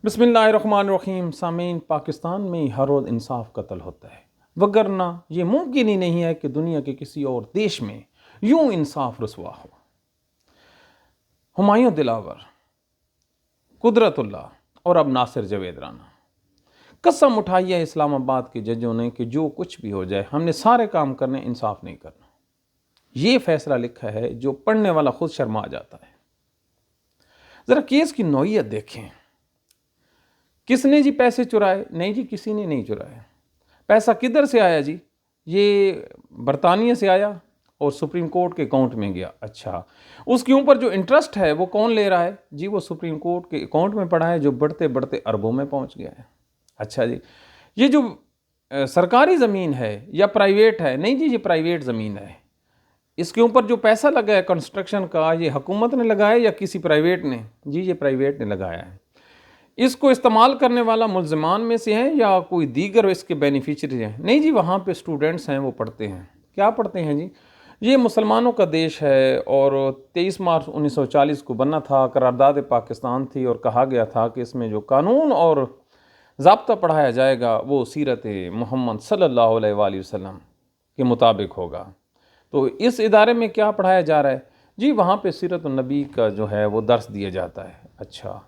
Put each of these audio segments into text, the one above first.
بسم اللہ الرحمن الرحیم۔ سامعین، پاکستان میں ہر روز انصاف قتل ہوتا ہے، وگرنہ یہ ممکن ہی نہیں ہے کہ دنیا کے کسی اور دیش میں یوں انصاف رسوا ہو۔ ہمایوں دلاور، قدرت اللہ اور اب ناصر جاوید رانا، قسم اٹھائی ہے اسلام آباد کے ججوں نے کہ جو کچھ بھی ہو جائے ہم نے سارے کام کرنے، انصاف نہیں کرنا۔ یہ فیصلہ لکھا ہے جو پڑھنے والا خود شرما جاتا ہے۔ ذرا کیس کی نوعیت دیکھیں۔ کس نے جی پیسے چرائے؟ نہیں جی، کسی نے نہیں چرائے۔ پیسہ کدھر سے آیا جی؟ یہ برطانیہ سے آیا اور سپریم کورٹ کے اکاؤنٹ میں گیا۔ اچھا، اس کے اوپر جو انٹرسٹ ہے وہ کون لے رہا ہے جی؟ وہ سپریم کورٹ کے اکاؤنٹ میں پڑا ہے جو بڑھتے بڑھتے اربوں میں پہنچ گیا ہے۔ اچھا جی، یہ جو سرکاری زمین ہے یا پرائیویٹ ہے؟ نہیں جی، یہ پرائیویٹ زمین ہے۔ اس کے اوپر جو پیسہ لگا ہے کنسٹرکشن کا، یہ حکومت نے لگایا یا کسی پرائیویٹ نے؟ جی، یہ پرائیویٹ نے لگایا ہے۔ اس کو استعمال کرنے والا ملزمان میں سے ہیں یا کوئی دیگر اس کے بینیفیشری ہیں؟ نہیں جی، وہاں پہ اسٹوڈنٹس ہیں، وہ پڑھتے ہیں۔ کیا پڑھتے ہیں جی؟ یہ مسلمانوں کا دیش ہے اور 23 مارچ 1940 کو بنا تھا، قرارداد پاکستان تھی، اور کہا گیا تھا کہ اس میں جو قانون اور ضابطہ پڑھایا جائے گا وہ سیرت محمد صلی اللہ علیہ وآلہ وسلم کے مطابق ہوگا۔ تو اس ادارے میں کیا پڑھایا جا رہا ہے جی؟ وہاں پہ سیرت النبی کا جو ہے وہ درس دیا جاتا ہے۔ اچھا،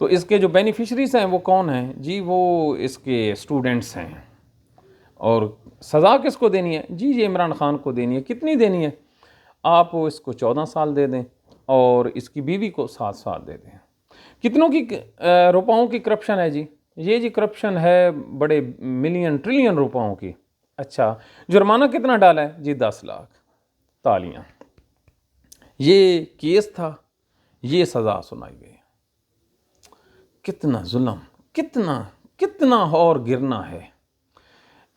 تو اس کے جو بینیفیشریز ہیں وہ کون ہیں جی؟ وہ اس کے اسٹوڈنٹس ہیں۔ اور سزا کس کو دینی ہے جی؟ یہ عمران خان کو دینی ہے۔ کتنی دینی ہے؟ آپ اس کو 14 سال دے دیں اور اس کی بیوی کو 7 سال دے دیں۔ کتنوں کی روپاؤں کی کرپشن ہے جی؟ یہ جی کرپشن ہے بڑے ملین ٹریلین روپاؤں کی۔ اچھا، جرمانہ کتنا ڈالا ہے جی؟ 10 لاکھ۔ تالیاں۔ یہ کیس تھا، یہ سزا سنائی گئی۔ کتنا ظلم، کتنا اور گرنا ہے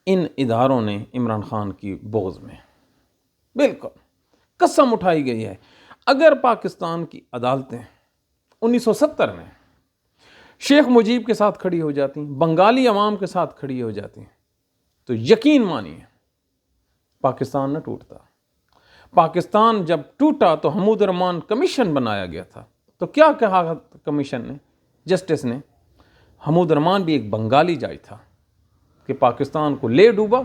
ان اداروں نے عمران خان کی بغض میں۔ بالکل قسم اٹھائی گئی ہے۔ اگر پاکستان کی عدالتیں 1970 میں شیخ مجیب کے ساتھ کھڑی ہو جاتی، بنگالی عوام کے ساتھ کھڑی ہو جاتی، تو یقین مانیے پاکستان نہ ٹوٹتا۔ پاکستان جب ٹوٹا تو حمود الرحمن کمیشن بنایا گیا تھا، تو کیا کہا کمیشن نے، جسٹس نے؟ حمود الرحمن بھی ایک بنگالی جج تھا کہ پاکستان کو لے ڈوبا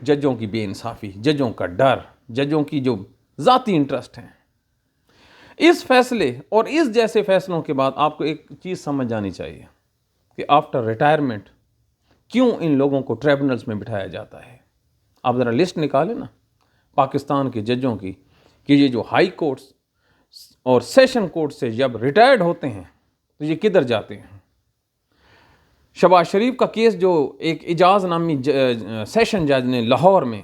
ججوں کی بے انصافی، ججوں کا ڈر، ججوں کی جو ذاتی انٹرسٹ ہیں۔ اس فیصلے اور اس جیسے فیصلوں کے بعد آپ کو ایک چیز سمجھ جانی چاہیے کہ آفٹر ریٹائرمنٹ کیوں ان لوگوں کو ٹریبونلز میں بٹھایا جاتا ہے۔ آپ ذرا لسٹ نکالیں نا پاکستان کے ججوں کی کہ یہ جو ہائی کورٹس اور سیشن کورٹ سے جب ریٹائرڈ ہوتے ہیں تو یہ کدھر جاتے ہیں۔ شہباز شریف کا کیس جو ایک اعجاز نامی سیشن جج نے لاہور میں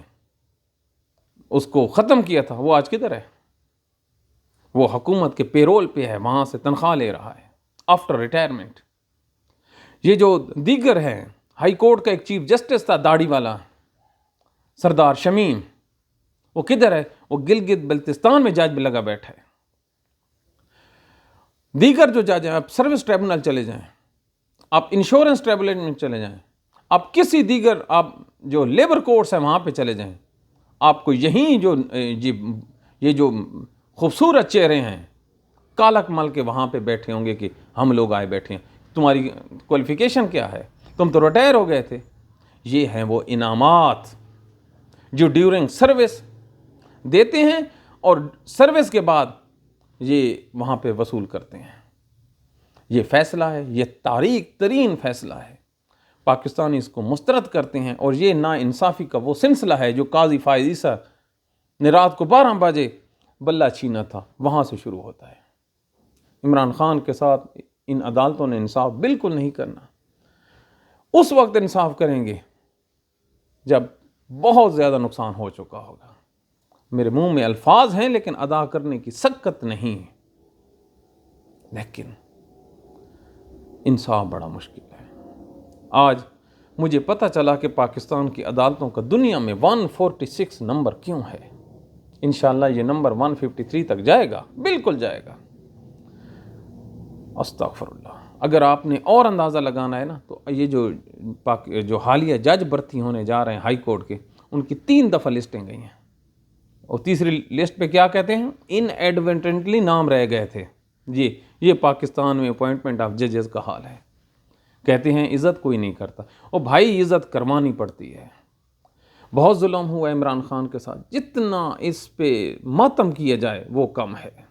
اس کو ختم کیا تھا، وہ آج کدھر ہے؟ وہ حکومت کے پیرول پہ ہے، وہاں سے تنخواہ لے رہا ہے آفٹر ریٹائرمنٹ۔ یہ جو دیگر ہیں، ہائی کورٹ کا ایک چیف جسٹس تھا داڑھی والا سردار شمیم، وہ کدھر ہے؟ وہ گلگت بلتستان میں جج بھی لگا بیٹھا ہے۔ دیگر جو جج ہیں، آپ سروس ٹریبونل چلے جائیں، آپ انشورنس ٹریبونل میں چلے جائیں، آپ کسی دیگر آپ جو لیبر کورٹس ہیں وہاں پہ چلے جائیں، آپ کو یہیں جو یہ جو خوبصورت چہرے ہیں کالک مل کے وہاں پہ بیٹھے ہوں گے کہ ہم لوگ آئے بیٹھے ہیں، تمہاری کوالیفیکیشن کیا ہے؟ تم تو ریٹائر ہو گئے تھے۔ یہ ہیں وہ انعامات جو ڈیورنگ سروس دیتے ہیں اور سروس کے بعد یہ وہاں پہ وصول کرتے ہیں۔ یہ فیصلہ ہے، یہ تاریخ ترین فیصلہ ہے۔ پاکستانی اس کو مسترد کرتے ہیں اور یہ نا انصافی کا وہ سلسلہ ہے جو قاضی فائز عیسیٰ نے رات کو 12 بجے بلہ چھینا تھا، وہاں سے شروع ہوتا ہے۔ عمران خان کے ساتھ ان عدالتوں نے انصاف بالکل نہیں کرنا۔ اس وقت انصاف کریں گے جب بہت زیادہ نقصان ہو چکا ہوگا۔ میرے منہ میں الفاظ ہیں لیکن ادا کرنے کی سکت نہیں، لیکن انصاف بڑا مشکل ہے۔ آج مجھے پتہ چلا کہ پاکستان کی عدالتوں کا دنیا میں 146 نمبر کیوں ہے۔ انشاءاللہ یہ نمبر 153 تک جائے گا، بالکل جائے گا۔ استغفر اللہ۔ اگر آپ نے اور اندازہ لگانا ہے نا تو یہ جو حالیہ جج بھرتی ہونے جا رہے ہیں ہائی کورٹ کے، ان کی 3 دفعہ لسٹیں گئی ہیں، اور تیسری لسٹ پہ کیا کہتے ہیں؟ ان ایڈورٹنٹلی نام رہ گئے تھے۔ جی، یہ پاکستان میں اپوائنٹمنٹ آف ججز کا حال ہے۔ کہتے ہیں عزت کوئی نہیں کرتا، اور بھائی عزت کروانی پڑتی ہے۔ بہت ظلم ہوا عمران خان کے ساتھ، جتنا اس پہ ماتم کیا جائے وہ کم ہے۔